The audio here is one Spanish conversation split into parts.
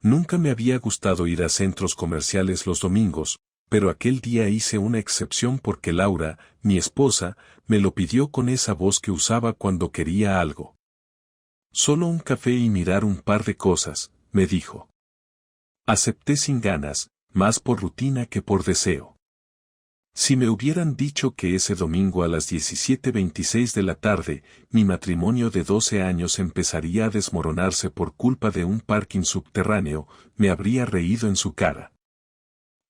Nunca me había gustado ir a centros comerciales los domingos, pero aquel día hice una excepción porque Laura, mi esposa, me lo pidió con esa voz que usaba cuando quería algo. Solo un café y mirar un par de cosas, me dijo. Acepté sin ganas, más por rutina que por deseo. Si me hubieran dicho que ese domingo a las 17:26 de la tarde, mi matrimonio de 12 años empezaría a desmoronarse por culpa de un parking subterráneo, me habría reído en su cara.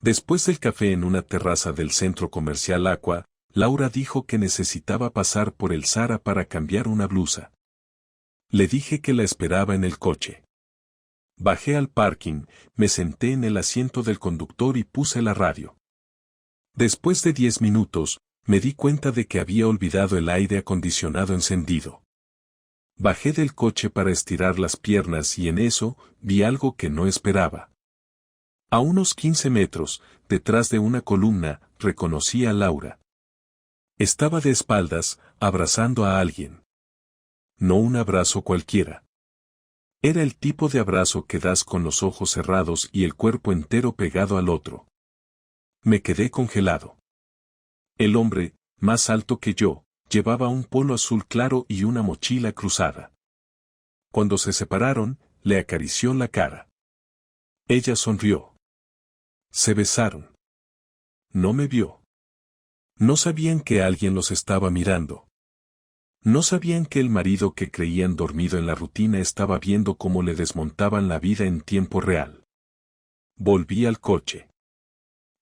Después del café en una terraza del centro comercial Aqua, Laura dijo que necesitaba pasar por el Zara para cambiar una blusa. Le dije que la esperaba en el coche. Bajé al parking, me senté en el asiento del conductor y puse la radio. Después de 10 minutos, me di cuenta de que había olvidado el aire acondicionado encendido. Bajé del coche para estirar las piernas y en eso, vi algo que no esperaba. A unos 15 metros, detrás de una columna, reconocí a Laura. Estaba de espaldas, abrazando a alguien. No un abrazo cualquiera. Era el tipo de abrazo que das con los ojos cerrados y el cuerpo entero pegado al otro. Me quedé congelado. El hombre, más alto que yo, llevaba un polo azul claro y una mochila cruzada. Cuando se separaron, le acarició la cara. Ella sonrió. Se besaron. No me vio. No sabían que alguien los estaba mirando. No sabían que el marido que creían dormido en la rutina estaba viendo cómo le desmontaban la vida en tiempo real. Volví al coche.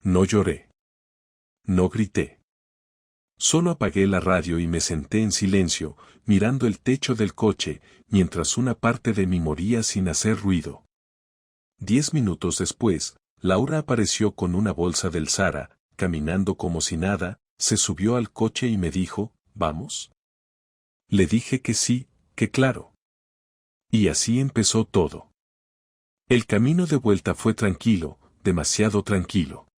No lloré. No grité. Solo apagué la radio y me senté en silencio, mirando el techo del coche, mientras una parte de mí moría sin hacer ruido. 10 minutos después, Laura apareció con una bolsa del Zara, caminando como si nada, se subió al coche y me dijo, ¿vamos? Le dije que sí, que claro. Y así empezó todo. El camino de vuelta fue tranquilo, demasiado tranquilo.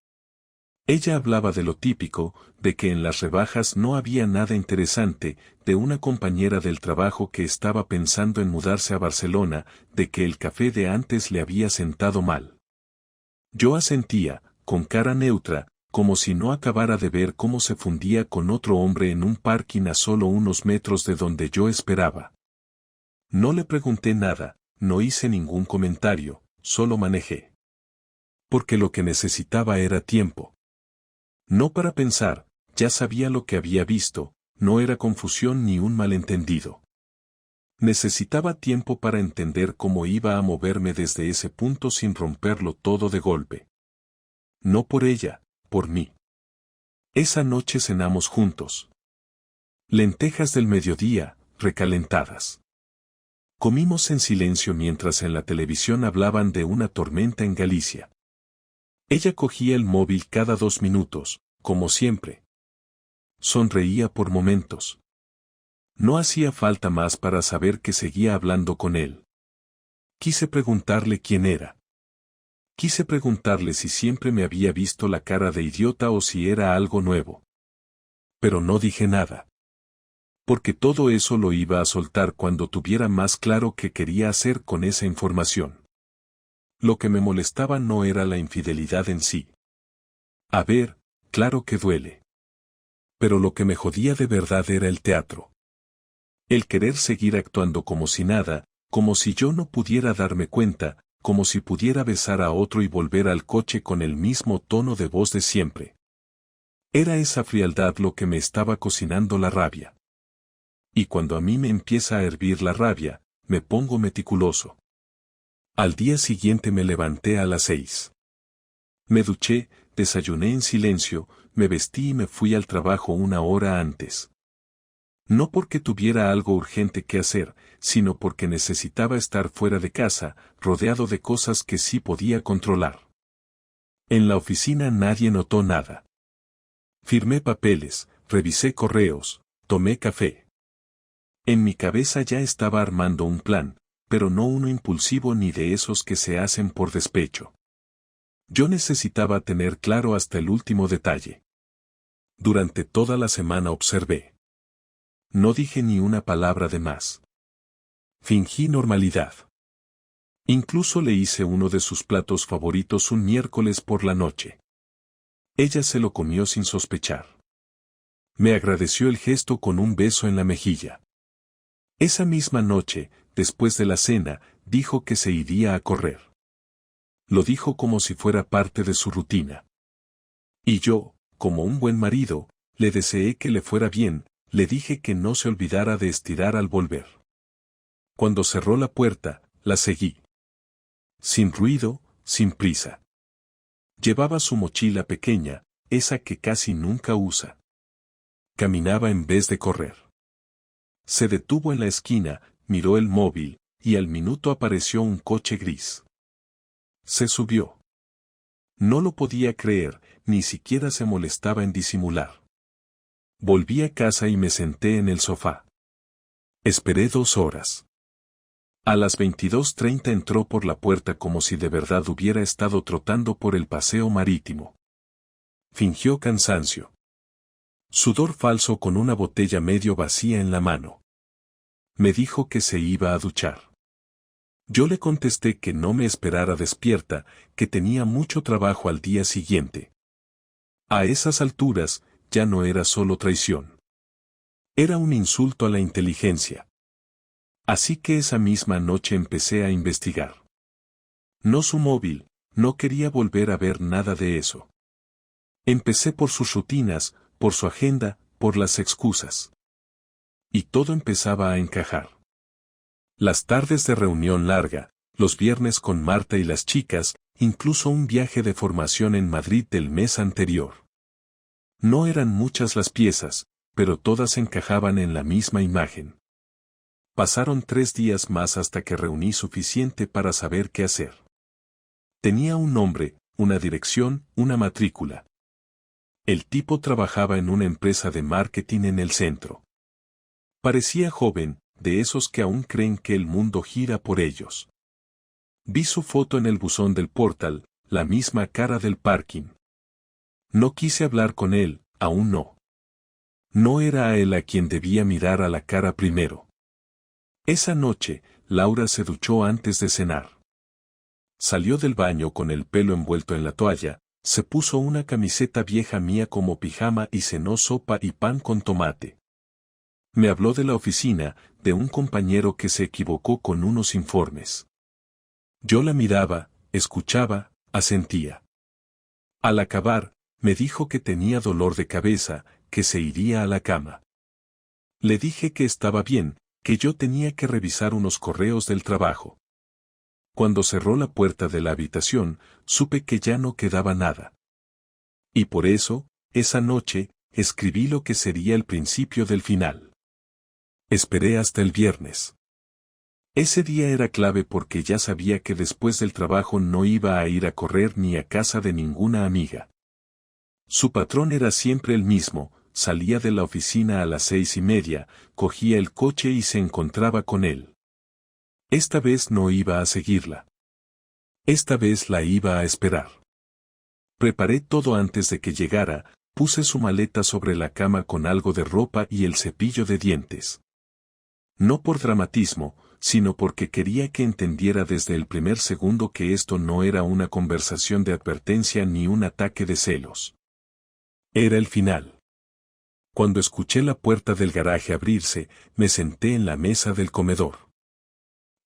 Ella hablaba de lo típico, de que en las rebajas no había nada interesante, de una compañera del trabajo que estaba pensando en mudarse a Barcelona, de que el café de antes le había sentado mal. Yo asentía, con cara neutra, como si no acabara de ver cómo se fundía con otro hombre en un parking a solo unos metros de donde yo esperaba. No le pregunté nada, no hice ningún comentario, solo manejé. Porque lo que necesitaba era tiempo. No para pensar, ya sabía lo que había visto, no era confusión ni un malentendido. Necesitaba tiempo para entender cómo iba a moverme desde ese punto sin romperlo todo de golpe. No por ella, por mí. Esa noche cenamos juntos. Lentejas del mediodía, recalentadas. Comimos en silencio mientras en la televisión hablaban de una tormenta en Galicia. Ella cogía el móvil cada 2 minutos, como siempre. Sonreía por momentos. No hacía falta más para saber que seguía hablando con él. Quise preguntarle quién era. Quise preguntarle si siempre me había visto la cara de idiota o si era algo nuevo. Pero no dije nada. Porque todo eso lo iba a soltar cuando tuviera más claro qué quería hacer con esa información. Lo que me molestaba no era la infidelidad en sí. A ver, claro que duele. Pero lo que me jodía de verdad era el teatro. El querer seguir actuando como si nada, como si yo no pudiera darme cuenta, como si pudiera besar a otro y volver al coche con el mismo tono de voz de siempre. Era esa frialdad lo que me estaba cocinando la rabia. Y cuando a mí me empieza a hervir la rabia, me pongo meticuloso. Al día siguiente me levanté a las 6. Me duché, desayuné en silencio, me vestí y me fui al trabajo 1 hora antes. No porque tuviera algo urgente que hacer, sino porque necesitaba estar fuera de casa, rodeado de cosas que sí podía controlar. En la oficina nadie notó nada. Firmé papeles, revisé correos, tomé café. En mi cabeza ya estaba armando un plan, pero no uno impulsivo ni de esos que se hacen por despecho. Yo necesitaba tener claro hasta el último detalle. Durante toda la semana observé. No dije ni una palabra de más. Fingí normalidad. Incluso le hice uno de sus platos favoritos un miércoles por la noche. Ella se lo comió sin sospechar. Me agradeció el gesto con un beso en la mejilla. Esa misma noche, después de la cena, dijo que se iría a correr. Lo dijo como si fuera parte de su rutina. Y yo, como un buen marido, le deseé que le fuera bien, le dije que no se olvidara de estirar al volver. Cuando cerró la puerta, la seguí. Sin ruido, sin prisa. Llevaba su mochila pequeña, esa que casi nunca usa. Caminaba en vez de correr. Se detuvo en la esquina, miró el móvil, y al minuto apareció un coche gris. Se subió. No lo podía creer, ni siquiera se molestaba en disimular. Volví a casa y me senté en el sofá. Esperé 2 horas. A las 22:30 entró por la puerta como si de verdad hubiera estado trotando por el paseo marítimo. Fingió cansancio. Sudor falso con una botella medio vacía en la mano. Me dijo que se iba a duchar. Yo le contesté que no me esperara despierta, que tenía mucho trabajo al día siguiente. A esas alturas, ya no era solo traición. Era un insulto a la inteligencia. Así que esa misma noche empecé a investigar. No su móvil, no quería volver a ver nada de eso. Empecé por sus rutinas, por su agenda, por las excusas. Y todo empezaba a encajar. Las tardes de reunión larga, los viernes con Marta y las chicas, incluso un viaje de formación en Madrid del mes anterior. No eran muchas las piezas, pero todas encajaban en la misma imagen. Pasaron 3 días más hasta que reuní suficiente para saber qué hacer. Tenía un nombre, una dirección, una matrícula. El tipo trabajaba en una empresa de marketing en el centro. Parecía joven, de esos que aún creen que el mundo gira por ellos. Vi su foto en el buzón del portal, la misma cara del parking. No quise hablar con él, aún no. No era a él a quien debía mirar a la cara primero. Esa noche, Laura se duchó antes de cenar. Salió del baño con el pelo envuelto en la toalla, se puso una camiseta vieja mía como pijama y cenó sopa y pan con tomate. Me habló de la oficina, de un compañero que se equivocó con unos informes. Yo la miraba, escuchaba, asentía. Al acabar, me dijo que tenía dolor de cabeza, que se iría a la cama. Le dije que estaba bien, que yo tenía que revisar unos correos del trabajo. Cuando cerró la puerta de la habitación, supe que ya no quedaba nada. Y por eso, esa noche, escribí lo que sería el principio del final. Esperé hasta el viernes. Ese día era clave porque ya sabía que después del trabajo no iba a ir a correr ni a casa de ninguna amiga. Su patrón era siempre el mismo, salía de la oficina a las 6:30, cogía el coche y se encontraba con él. Esta vez no iba a seguirla. Esta vez la iba a esperar. Preparé todo antes de que llegara, puse su maleta sobre la cama con algo de ropa y el cepillo de dientes. No por dramatismo, sino porque quería que entendiera desde el primer segundo que esto no era una conversación de advertencia ni un ataque de celos. Era el final. Cuando escuché la puerta del garaje abrirse, me senté en la mesa del comedor.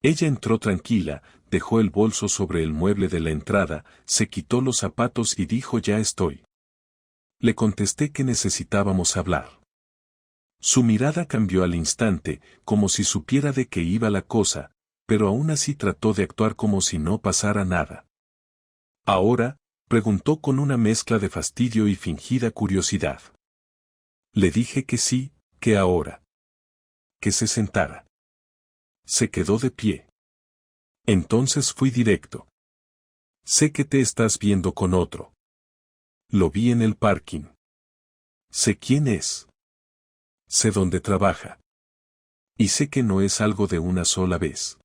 Ella entró tranquila, dejó el bolso sobre el mueble de la entrada, se quitó los zapatos y dijo: «Ya estoy». Le contesté que necesitábamos hablar. Su mirada cambió al instante, como si supiera de qué iba la cosa, pero aún así trató de actuar como si no pasara nada. «¿Ahora?», preguntó con una mezcla de fastidio y fingida curiosidad. Le dije que sí, que ahora. Que se sentara. Se quedó de pie. Entonces fui directo. «Sé que te estás viendo con otro. Lo vi en el parking. Sé quién es. Sé dónde trabaja. Y sé que no es algo de una sola vez».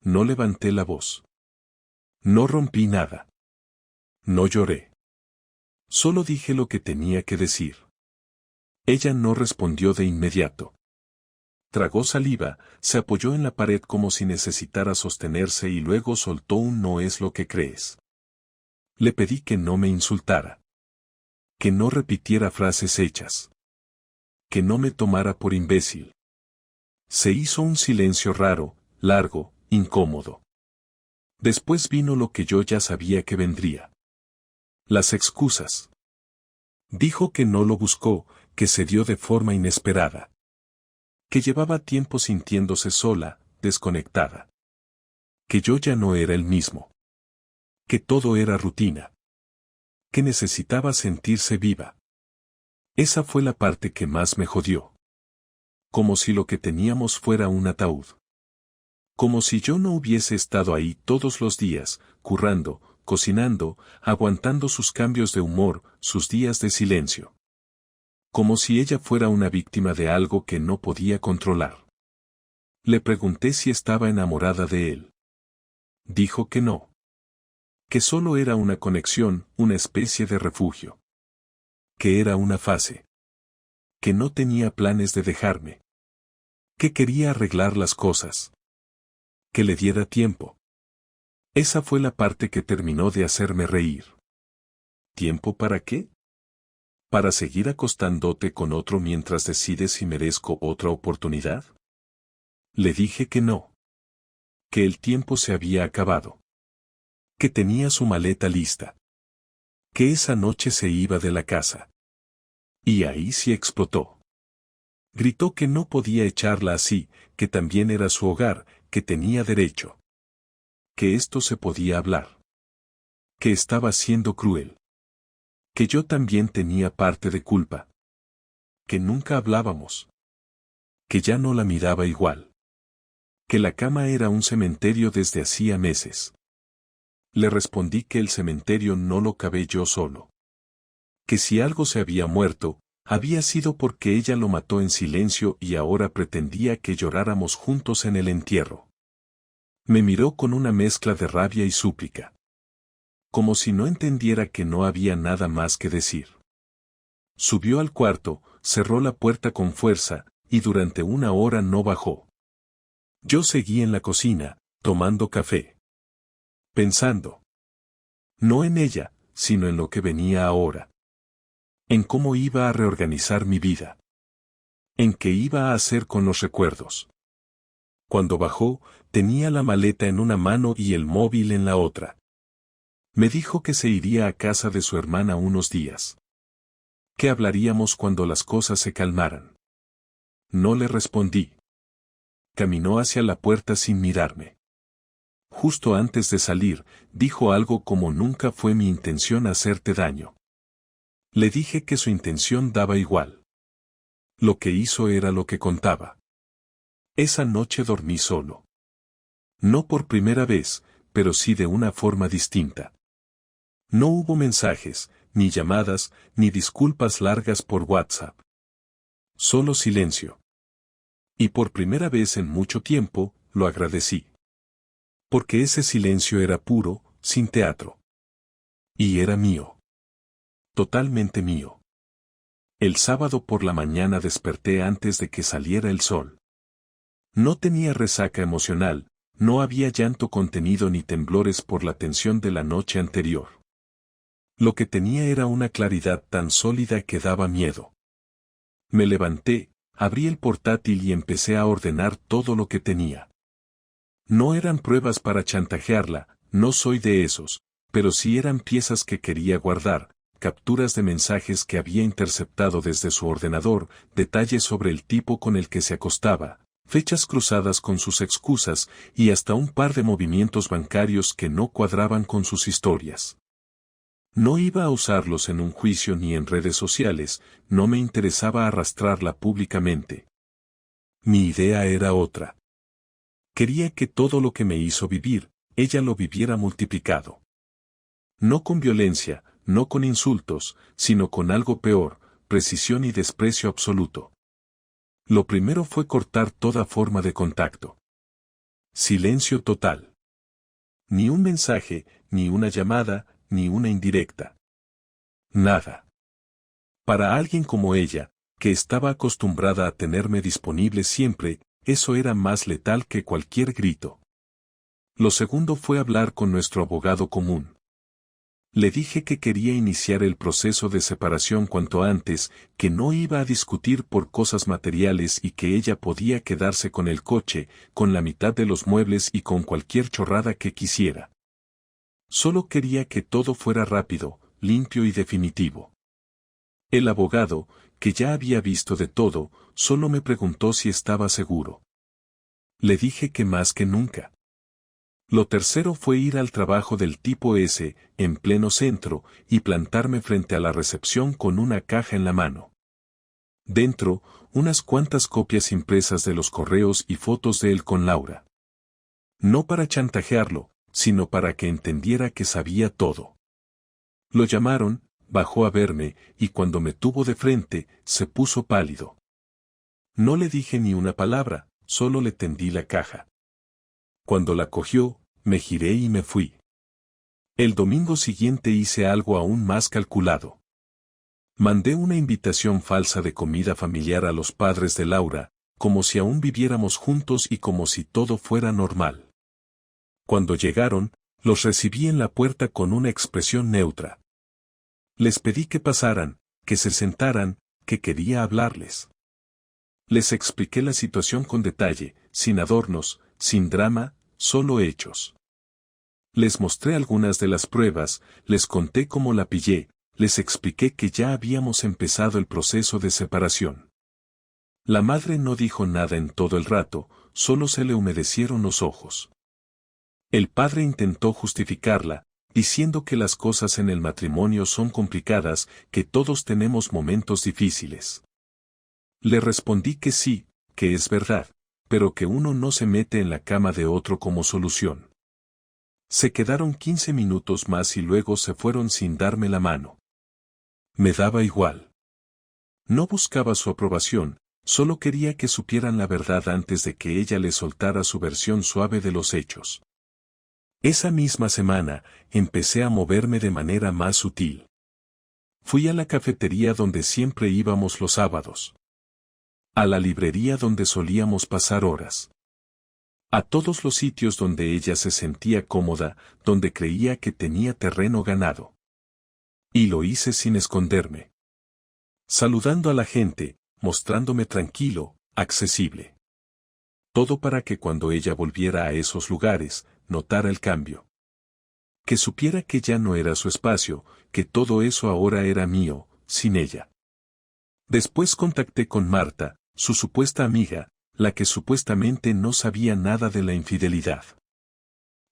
No levanté la voz. No rompí nada. No lloré. Solo dije lo que tenía que decir. Ella no respondió de inmediato. Tragó saliva, se apoyó en la pared como si necesitara sostenerse y luego soltó un "no es lo que crees". Le pedí que no me insultara. Que no repitiera frases hechas. Que no me tomara por imbécil. Se hizo un silencio raro, largo, incómodo. Después vino lo que yo ya sabía que vendría. Las excusas. Dijo que no lo buscó, que se dio de forma inesperada. Que llevaba tiempo sintiéndose sola, desconectada. Que yo ya no era el mismo. Que todo era rutina. Que necesitaba sentirse viva. Esa fue la parte que más me jodió. Como si lo que teníamos fuera un ataúd. Como si yo no hubiese estado ahí todos los días, currando, cocinando, aguantando sus cambios de humor, sus días de silencio. Como si ella fuera una víctima de algo que no podía controlar. Le pregunté si estaba enamorada de él. Dijo que no. Que solo era una conexión, una especie de refugio. Que era una fase. Que no tenía planes de dejarme. Que quería arreglar las cosas. Que le diera tiempo. Esa fue la parte que terminó de hacerme reír. ¿Tiempo para qué? ¿Para seguir acostándote con otro mientras decides si merezco otra oportunidad? Le dije que no. Que el tiempo se había acabado. Que tenía su maleta lista. Que esa noche se iba de la casa. Y ahí sí explotó. Gritó que no podía echarla así, que también era su hogar, que tenía derecho. Que esto se podía hablar. Que estaba siendo cruel. Que yo también tenía parte de culpa. Que nunca hablábamos. Que ya no la miraba igual. Que la cama era un cementerio desde hacía meses. Le respondí que el cementerio no lo cavé yo solo. Que si algo se había muerto, había sido porque ella lo mató en silencio y ahora pretendía que lloráramos juntos en el entierro. Me miró con una mezcla de rabia y súplica. Como si no entendiera que no había nada más que decir. Subió al cuarto, cerró la puerta con fuerza, y durante 1 hora no bajó. Yo seguí en la cocina, tomando café. Pensando. No en ella, sino en lo que venía ahora. En cómo iba a reorganizar mi vida. En qué iba a hacer con los recuerdos. Cuando bajó, tenía la maleta en una mano y el móvil en la otra. Me dijo que se iría a casa de su hermana unos días. Que hablaríamos cuando las cosas se calmaran. No le respondí. Caminó hacia la puerta sin mirarme. Justo antes de salir, dijo algo como nunca fue mi intención hacerte daño. Le dije que su intención daba igual. Lo que hizo era lo que contaba. Esa noche dormí solo. No por primera vez, pero sí de una forma distinta. No hubo mensajes, ni llamadas, ni disculpas largas por WhatsApp. Solo silencio. Y por primera vez en mucho tiempo, lo agradecí. Porque ese silencio era puro, sin teatro. Y era mío. Totalmente mío. El sábado por la mañana desperté antes de que saliera el sol. No tenía resaca emocional, no había llanto contenido ni temblores por la tensión de la noche anterior. Lo que tenía era una claridad tan sólida que daba miedo. Me levanté, abrí el portátil y empecé a ordenar todo lo que tenía. No eran pruebas para chantajearla, no soy de esos, pero sí eran piezas que quería guardar, capturas de mensajes que había interceptado desde su ordenador, detalles sobre el tipo con el que se acostaba, fechas cruzadas con sus excusas y hasta un par de movimientos bancarios que no cuadraban con sus historias. No iba a usarlos en un juicio ni en redes sociales, no me interesaba arrastrarla públicamente. Mi idea era otra. Quería que todo lo que me hizo vivir, ella lo viviera multiplicado. No con violencia, no con insultos, sino con algo peor, precisión y desprecio absoluto. Lo primero fue cortar toda forma de contacto. Silencio total. Ni un mensaje, ni una llamada, ni una indirecta. Nada. Para alguien como ella, que estaba acostumbrada a tenerme disponible siempre, eso era más letal que cualquier grito. Lo segundo fue hablar con nuestro abogado común. Le dije que quería iniciar el proceso de separación cuanto antes, que no iba a discutir por cosas materiales y que ella podía quedarse con el coche, con la mitad de los muebles y con cualquier chorrada que quisiera. Solo quería que todo fuera rápido, limpio y definitivo. El abogado, que ya había visto de todo, solo me preguntó si estaba seguro. Le dije que más que nunca. Lo tercero fue ir al trabajo del tipo S, en pleno centro, y plantarme frente a la recepción con una caja en la mano. Dentro, unas cuantas copias impresas de los correos y fotos de él con Laura. No para chantajearlo, sino para que entendiera que sabía todo. Lo llamaron, bajó a verme, y cuando me tuvo de frente, se puso pálido. No le dije ni una palabra, solo le tendí la caja. Cuando la cogió, me giré y me fui. El domingo siguiente hice algo aún más calculado. Mandé una invitación falsa de comida familiar a los padres de Laura, como si aún viviéramos juntos y como si todo fuera normal. Cuando llegaron, los recibí en la puerta con una expresión neutra. Les pedí que pasaran, que se sentaran, que quería hablarles. Les expliqué la situación con detalle, sin adornos, sin drama, solo hechos. Les mostré algunas de las pruebas, les conté cómo la pillé, les expliqué que ya habíamos empezado el proceso de separación. La madre no dijo nada en todo el rato, solo se le humedecieron los ojos. El padre intentó justificarla, diciendo que las cosas en el matrimonio son complicadas, que todos tenemos momentos difíciles. Le respondí que sí, que es verdad, pero que uno no se mete en la cama de otro como solución. Se quedaron 15 minutos más y luego se fueron sin darme la mano. Me daba igual. No buscaba su aprobación, solo quería que supieran la verdad antes de que ella le soltara su versión suave de los hechos. Esa misma semana, empecé a moverme de manera más sutil. Fui a la cafetería donde siempre íbamos los sábados. A la librería donde solíamos pasar horas. A todos los sitios donde ella se sentía cómoda, donde creía que tenía terreno ganado. Y lo hice sin esconderme. Saludando a la gente, mostrándome tranquilo, accesible. Todo para que cuando ella volviera a esos lugares, notara el cambio. Que supiera que ya no era su espacio, que todo eso ahora era mío, sin ella. Después contacté con Marta, su supuesta amiga, la que supuestamente no sabía nada de la infidelidad.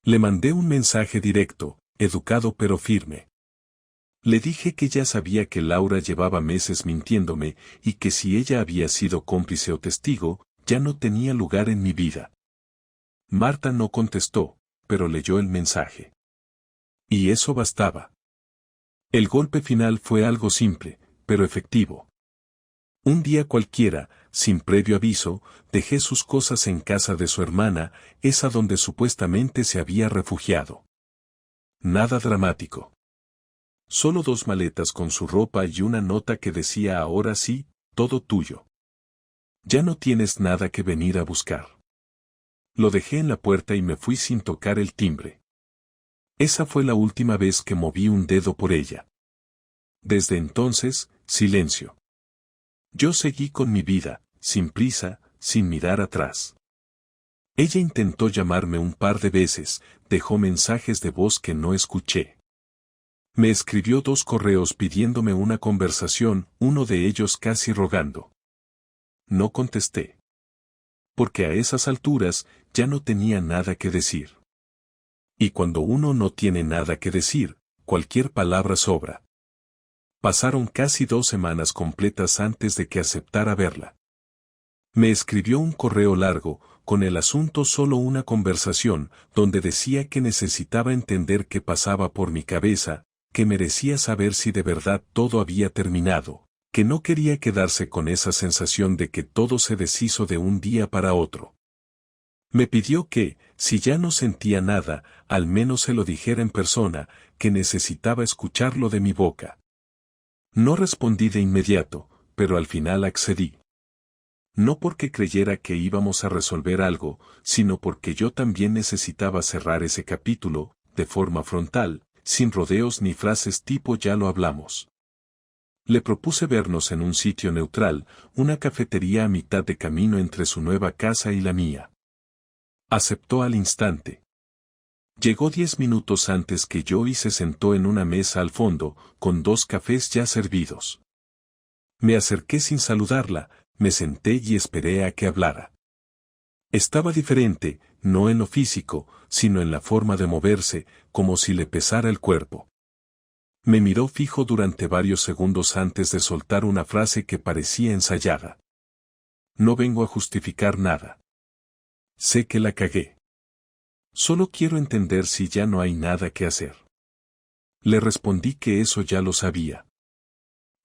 Le mandé un mensaje directo, educado pero firme. Le dije que ya sabía que Laura llevaba meses mintiéndome y que si ella había sido cómplice o testigo, ya no tenía lugar en mi vida. Marta no contestó, pero leyó el mensaje. Y eso bastaba. El golpe final fue algo simple, pero efectivo. Un día cualquiera, sin previo aviso, dejé sus cosas en casa de su hermana, esa donde supuestamente se había refugiado. Nada dramático. Solo 2 maletas con su ropa y una nota que decía ahora sí, todo tuyo. Ya no tienes nada que venir a buscar. Lo dejé en la puerta y me fui sin tocar el timbre. Esa fue la última vez que moví un dedo por ella. Desde entonces, silencio. Yo seguí con mi vida, sin prisa, sin mirar atrás. Ella intentó llamarme un par de veces, dejó mensajes de voz que no escuché. Me escribió 2 correos pidiéndome una conversación, uno de ellos casi rogando. No contesté. Porque a esas alturas, ya no tenía nada que decir. Y cuando uno no tiene nada que decir, cualquier palabra sobra. Pasaron casi 2 semanas completas antes de que aceptara verla. Me escribió un correo largo, con el asunto solo una conversación, donde decía que necesitaba entender qué pasaba por mi cabeza, que merecía saber si de verdad todo había terminado, que no quería quedarse con esa sensación de que todo se deshizo de un día para otro. Me pidió que, si ya no sentía nada, al menos se lo dijera en persona, que necesitaba escucharlo de mi boca. No respondí de inmediato, pero al final accedí. No porque creyera que íbamos a resolver algo, sino porque yo también necesitaba cerrar ese capítulo, de forma frontal, sin rodeos ni frases tipo ya lo hablamos. Le propuse vernos en un sitio neutral, una cafetería a mitad de camino entre su nueva casa y la mía. Aceptó al instante. Llegó 10 minutos antes que yo y se sentó en una mesa al fondo, con 2 cafés ya servidos. Me acerqué sin saludarla, me senté y esperé a que hablara. Estaba diferente, no en lo físico, sino en la forma de moverse, como si le pesara el cuerpo. Me miró fijo durante varios segundos antes de soltar una frase que parecía ensayada. No vengo a justificar nada. Sé que la cagué. Solo quiero entender si ya no hay nada que hacer. Le respondí que eso ya lo sabía.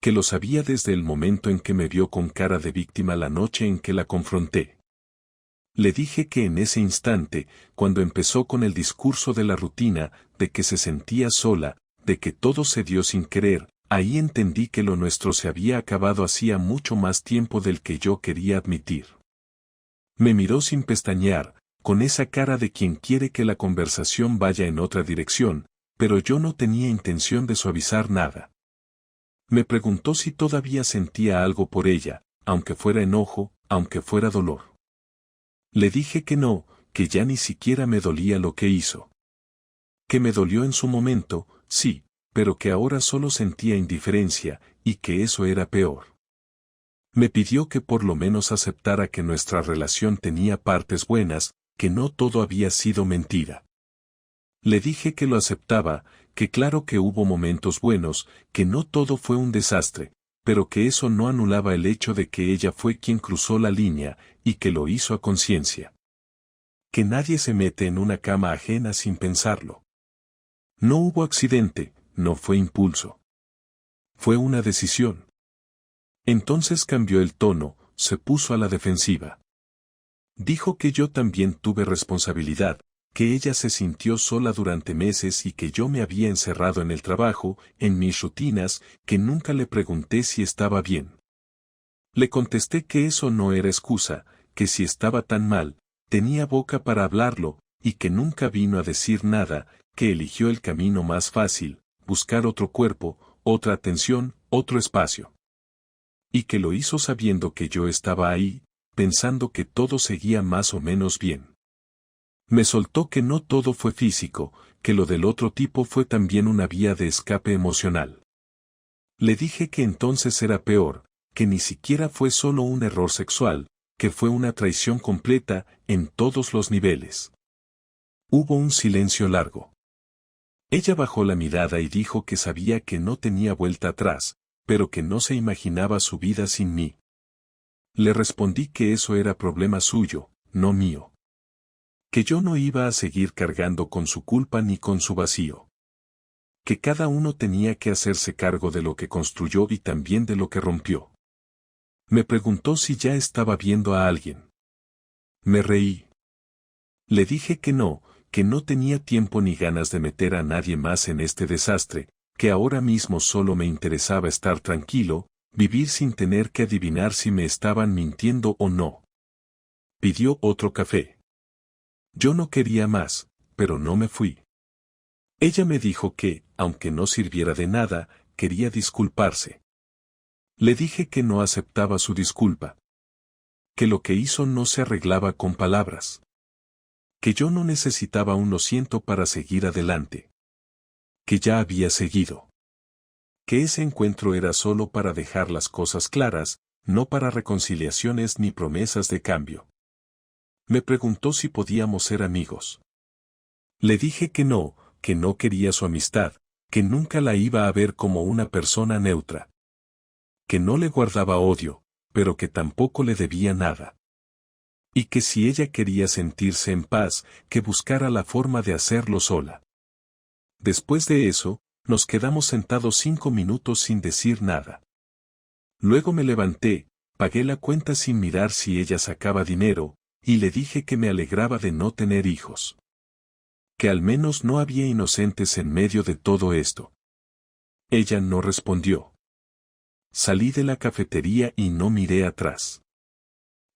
Que lo sabía desde el momento en que me vio con cara de víctima la noche en que la confronté. Le dije que en ese instante, cuando empezó con el discurso de la rutina, de que se sentía sola, de que todo se dio sin querer, ahí entendí que lo nuestro se había acabado hacía mucho más tiempo del que yo quería admitir. Me miró sin pestañear, con esa cara de quien quiere que la conversación vaya en otra dirección, pero yo no tenía intención de suavizar nada. Me preguntó si todavía sentía algo por ella, aunque fuera enojo, aunque fuera dolor. Le dije que no, que ya ni siquiera me dolía lo que hizo. Que me dolió en su momento, sí, pero que ahora solo sentía indiferencia, y que eso era peor. Me pidió que por lo menos aceptara que nuestra relación tenía partes buenas, que no todo había sido mentira. Le dije que lo aceptaba, que claro que hubo momentos buenos, que no todo fue un desastre, pero que eso no anulaba el hecho de que ella fue quien cruzó la línea, y que lo hizo a conciencia. Que nadie se mete en una cama ajena sin pensarlo. No hubo accidente, no fue impulso. Fue una decisión. Entonces cambió el tono, se puso a la defensiva. Dijo que yo también tuve responsabilidad, que ella se sintió sola durante meses y que yo me había encerrado en el trabajo, en mis rutinas, que nunca le pregunté si estaba bien. Le contesté que eso no era excusa, que si estaba tan mal, tenía boca para hablarlo, y que nunca vino a decir nada, que eligió el camino más fácil, buscar otro cuerpo, otra atención, otro espacio. Y que lo hizo sabiendo que yo estaba ahí, pensando que todo seguía más o menos bien. Me soltó que no todo fue físico, que lo del otro tipo fue también una vía de escape emocional. Le dije que entonces era peor, que ni siquiera fue solo un error sexual, que fue una traición completa, en todos los niveles. Hubo un silencio largo. Ella bajó la mirada y dijo que sabía que no tenía vuelta atrás, pero que no se imaginaba su vida sin mí. Le respondí que eso era problema suyo, no mío. Que yo no iba a seguir cargando con su culpa ni con su vacío. Que cada uno tenía que hacerse cargo de lo que construyó y también de lo que rompió. Me preguntó si ya estaba viendo a alguien. Me reí. Le dije que no tenía tiempo ni ganas de meter a nadie más en este desastre, que ahora mismo solo me interesaba estar tranquilo, vivir sin tener que adivinar si me estaban mintiendo o no. Pidió otro café. Yo no quería más, pero no me fui. Ella me dijo que, aunque no sirviera de nada, quería disculparse. Le dije que no aceptaba su disculpa. Que lo que hizo no se arreglaba con palabras. Que yo no necesitaba un lo siento para seguir adelante. Que ya había seguido. Que ese encuentro era solo para dejar las cosas claras, no para reconciliaciones ni promesas de cambio. Me preguntó si podíamos ser amigos. Le dije que no quería su amistad, que nunca la iba a ver como una persona neutra. Que no le guardaba odio, pero que tampoco le debía nada. Y que si ella quería sentirse en paz, que buscara la forma de hacerlo sola. Después de eso, nos quedamos sentados 5 minutos sin decir nada. Luego me levanté, pagué la cuenta sin mirar si ella sacaba dinero, y le dije que me alegraba de no tener hijos. Que al menos no había inocentes en medio de todo esto. Ella no respondió. Salí de la cafetería y no miré atrás.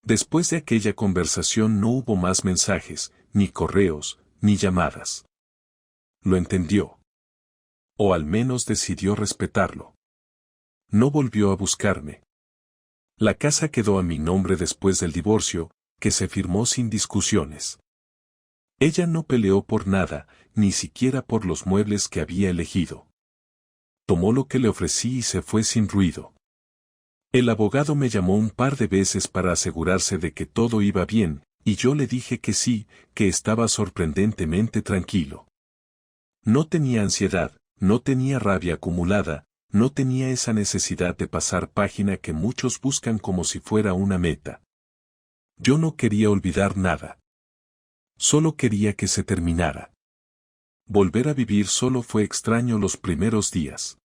Después de aquella conversación no hubo más mensajes, ni correos, ni llamadas. Lo entendió. O al menos decidió respetarlo. No volvió a buscarme. La casa quedó a mi nombre después del divorcio, que se firmó sin discusiones. Ella no peleó por nada, ni siquiera por los muebles que había elegido. Tomó lo que le ofrecí y se fue sin ruido. El abogado me llamó un par de veces para asegurarse de que todo iba bien, y yo le dije que sí, que estaba sorprendentemente tranquilo. No tenía ansiedad, no tenía rabia acumulada, no tenía esa necesidad de pasar página que muchos buscan como si fuera una meta. Yo no quería olvidar nada. Solo quería que se terminara. Volver a vivir solo fue extraño los primeros días.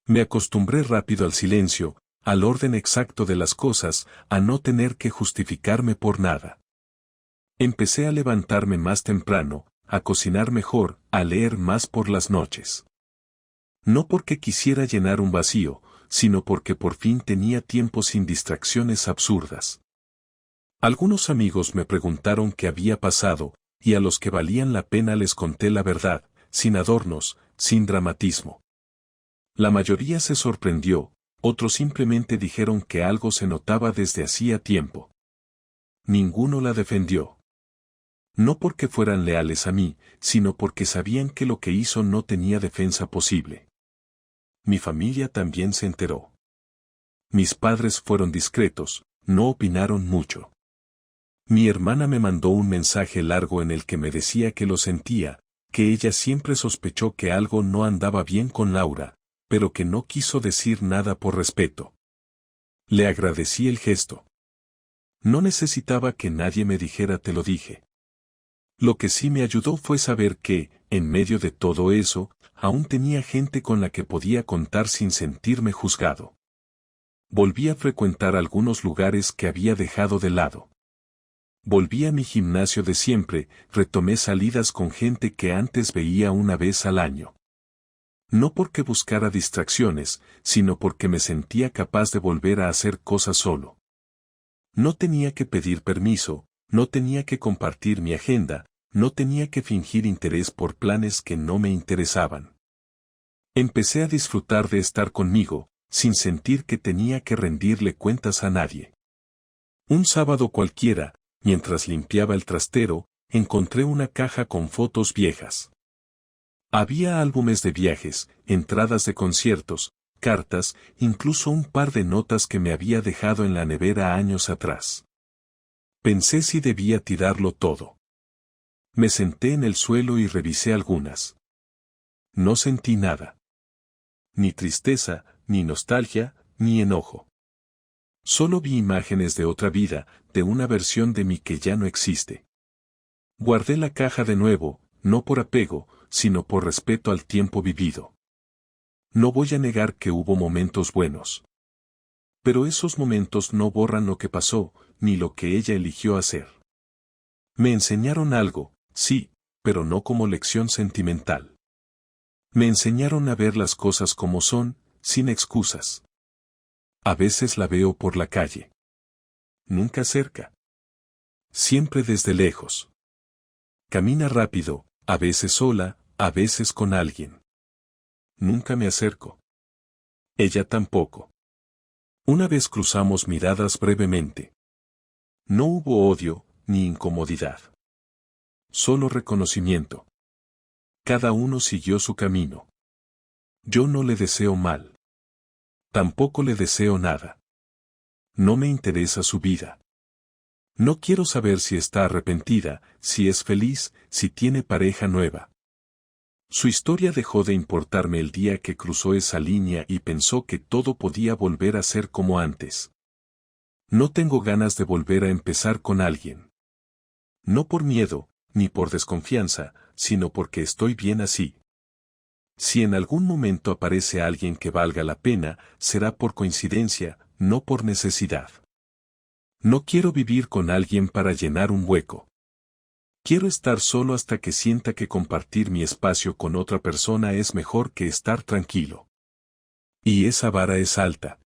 Me acostumbré rápido al silencio, al orden exacto de las cosas, a no tener que justificarme por nada. Empecé a levantarme más temprano, a cocinar mejor, a leer más por las noches. No porque quisiera llenar un vacío, sino porque por fin tenía tiempo sin distracciones absurdas. Algunos amigos me preguntaron qué había pasado, y a los que valían la pena les conté la verdad, sin adornos, sin dramatismo. La mayoría se sorprendió, otros simplemente dijeron que algo se notaba desde hacía tiempo. Ninguno la defendió. No porque fueran leales a mí, sino porque sabían que lo que hizo no tenía defensa posible. Mi familia también se enteró. Mis padres fueron discretos, no opinaron mucho. Mi hermana me mandó un mensaje largo en el que me decía que lo sentía, que ella siempre sospechó que algo no andaba bien con Laura, pero que no quiso decir nada por respeto. Le agradecí el gesto. No necesitaba que nadie me dijera te lo dije. Lo que sí me ayudó fue saber que, en medio de todo eso, aún tenía gente con la que podía contar sin sentirme juzgado. Volví a frecuentar algunos lugares que había dejado de lado. Volví a mi gimnasio de siempre, retomé salidas con gente que antes veía una vez al año. No porque buscara distracciones, sino porque me sentía capaz de volver a hacer cosas solo. No tenía que pedir permiso, no tenía que compartir mi agenda, no tenía que fingir interés por planes que no me interesaban. Empecé a disfrutar de estar conmigo, sin sentir que tenía que rendirle cuentas a nadie. Un sábado cualquiera, mientras limpiaba el trastero, encontré una caja con fotos viejas. Había álbumes de viajes, entradas de conciertos, cartas, incluso un par de notas que me había dejado en la nevera años atrás. Pensé si debía tirarlo todo. Me senté en el suelo y revisé algunas. No sentí nada. Ni tristeza, ni nostalgia, ni enojo. Solo vi imágenes de otra vida, de una versión de mí que ya no existe. Guardé la caja de nuevo, no por apego, sino por respeto al tiempo vivido. No voy a negar que hubo momentos buenos. Pero esos momentos no borran lo que pasó, ni lo que ella eligió hacer. Me enseñaron algo, sí, pero no como lección sentimental. Me enseñaron a ver las cosas como son, sin excusas. A veces la veo por la calle. Nunca cerca. Siempre desde lejos. Camina rápido, a veces sola, a veces con alguien. Nunca me acerco. Ella tampoco. Una vez cruzamos miradas brevemente. No hubo odio, ni incomodidad. Solo reconocimiento. Cada uno siguió su camino. Yo no le deseo mal. Tampoco le deseo nada. No me interesa su vida. No quiero saber si está arrepentida, si es feliz, si tiene pareja nueva. Su historia dejó de importarme el día que cruzó esa línea y pensó que todo podía volver a ser como antes. No tengo ganas de volver a empezar con alguien. No por miedo, ni por desconfianza, sino porque estoy bien así. Si en algún momento aparece alguien que valga la pena, será por coincidencia, no por necesidad. No quiero vivir con alguien para llenar un hueco. Quiero estar solo hasta que sienta que compartir mi espacio con otra persona es mejor que estar tranquilo. Y esa vara es alta.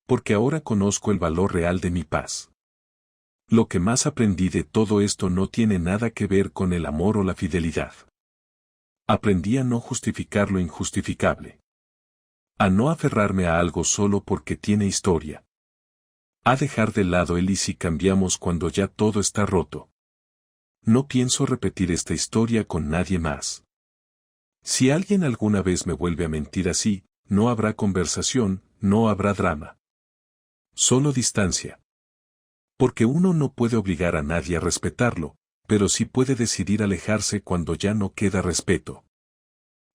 Porque ahora conozco el valor real de mi paz. Lo que más aprendí de todo esto no tiene nada que ver con el amor o la fidelidad. Aprendí a no justificar lo injustificable. A no aferrarme a algo solo porque tiene historia. A dejar de lado el y si cambiamos cuando ya todo está roto. No pienso repetir esta historia con nadie más. Si alguien alguna vez me vuelve a mentir así, no habrá conversación, no habrá drama. Solo distancia. Porque uno no puede obligar a nadie a respetarlo, pero sí puede decidir alejarse cuando ya no queda respeto.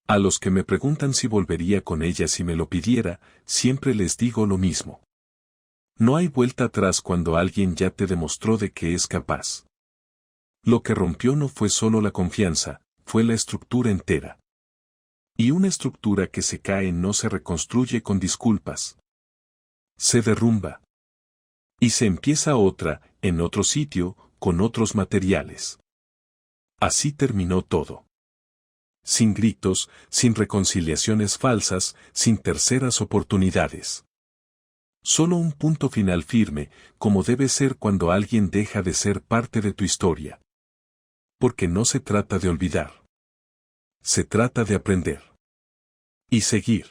A los que me preguntan si volvería con ella si me lo pidiera, siempre les digo lo mismo. No hay vuelta atrás cuando alguien ya te demostró de que es capaz. Lo que rompió no fue solo la confianza, fue la estructura entera. Y una estructura que se cae no se reconstruye con disculpas. Se derrumba. Y se empieza otra, en otro sitio, con otros materiales. Así terminó todo. Sin gritos, sin reconciliaciones falsas, sin terceras oportunidades. Solo un punto final firme, como debe ser cuando alguien deja de ser parte de tu historia. Porque no se trata de olvidar. Se trata de aprender. Y seguir.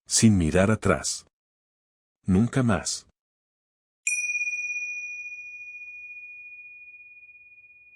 Sin mirar atrás. Nunca más.